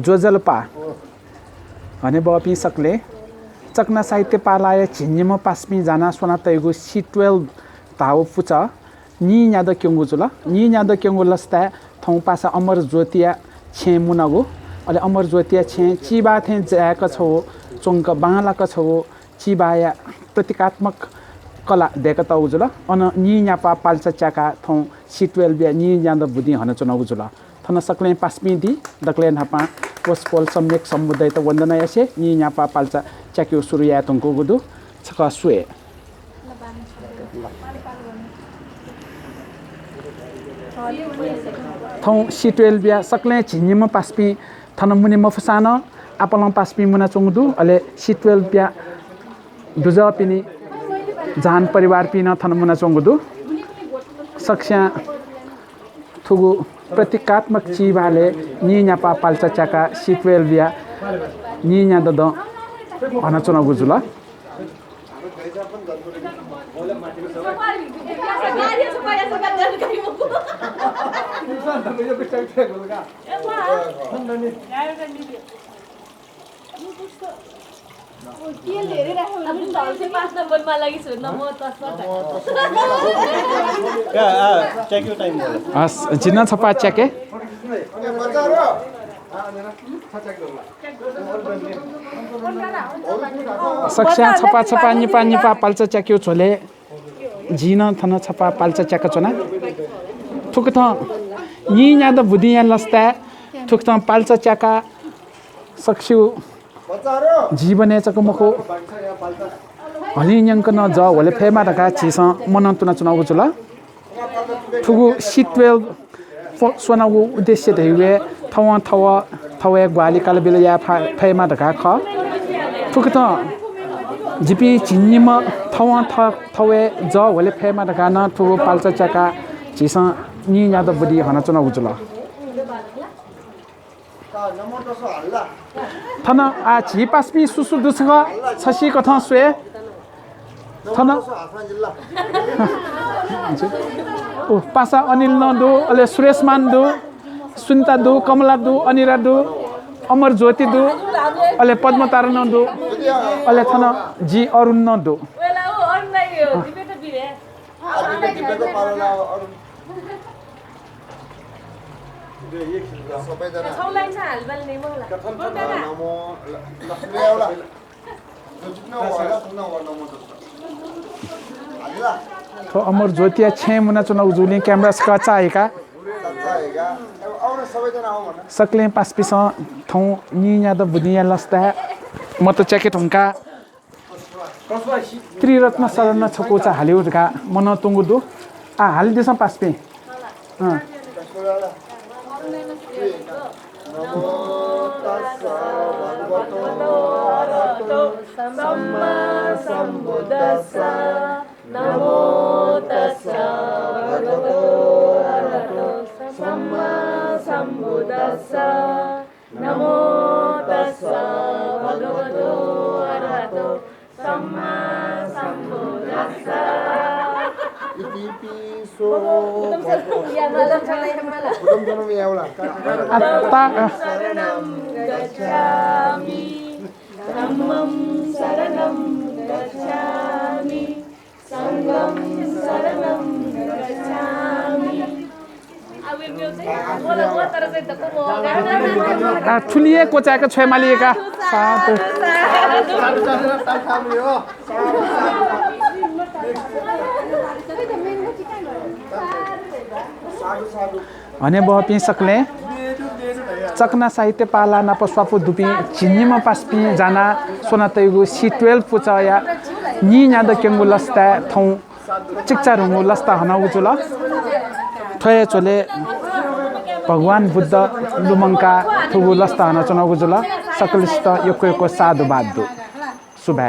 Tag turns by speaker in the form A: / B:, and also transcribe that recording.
A: जोजलपा भने बपी सकले चकना साहित्य पालाय छिन्यम पास्मी जाना सोना तयगु C12 ताउ पुचा नि याद क्योंगु जुला नि याद क्योंगु लस्ता थौ पासा अमर ज्योतिया छे मुनागु अले अमर ज्योतिया छे चिबा थे जाक छौ चोंक बाला क छौ चिबाया प्रतीकात्मक कला देखता उजुला अन नि यापा पाल्चा चाका थौ C12 बे नि याद बुद्धि हन चुनाउ जुला थन सकले पास्मी दि दक्ले नपा पोस्पोल सम्यक समुदाय त वन्दना यासे नि यापा पाल्चा चाक्यो सुरुया तंको गुदु छका सुए थौ C12 बिया सकले छिन्निम पास्पी थन मुनि मफसान आपलं पास्पी मुना चोंगदु अले C12 बिया दुजा पिनी जान परिवार पिना थन मुना चोंगदु सक्ष्या थुगु प्रतीकात्मक चिबाले नि न्यापा पाल्चा चाका C12 बिया नि न्या दद भन चुनाउ जुला जिन्ना छपा चेके सक्ष्या छपा छपा निपा निपा पाल्चा च्याक्यो छोले जिन थन छपा पाल्चा च्याका चोना थुक थ नि याद बुदिया लस्ता थुक थ पाल्चा च्याका सक्ष्यु जीवने चकमखो हलिन्यंक न ज होले फेमा ढका छिस मनन्तुना चुनाउ जुला थुगु C12 सोनाउ उद्देश्य दैवे थवे ग्वाली काल बिलया फेमा ढका ख थुक त जिपी चिन्निम थवे ज होले फेमा ढका न थुगु पाल्चा चाका छिस नि याद बुदी हन चुनाउ जुला थन आ छि पास्मी सुसु दुसग छसी कथ स्वे थन ओ पासा अनिल नदु अले सुरेश मान दु सुनिता दु कमला दु अनिरा दु अमर ज्योति दु अले पद्म तारण दु अले थन जी अरुण न दु तो अमर ज्योतिया छे मुना चुनाउ जुली क्यामेरा का चाहेका सकले पास्पिस थौ नि याद बुदिया लस्ता म त चेके थुंका त्रिरत्न शरण छकोचा हालिउडका मन तुंगुदु आ हालिदिस पास्पे
B: सम्मा सम्बुद्धस्सा नमो तस्सा भगवतो अरहतो सम्मा सम्बुद्धस्सा नमो तस्सा भगवतो अरहतो सम्मा सम्बुद्धस्सा इतिपिसो शरणं गच्छामि धम्मं शरणं गच्छामि संघं शरणं गच्छामि
A: ठुलिए कोचाका छेमालिएका सातो भने बपी सकले चकना साहित्य पाला नपस्वापु दुपी चिन्निम पास्पी जाना सोना तयगु C12 पुचाया नि याद केंगु लस्ता थौ चिक्चा रुंगु लस्ता हना उजुला थय चोले भगवान बुद्ध लुमंका थुगु लस्ता हना चुना उजुला सकलिस्त योको साधु बादु सुभा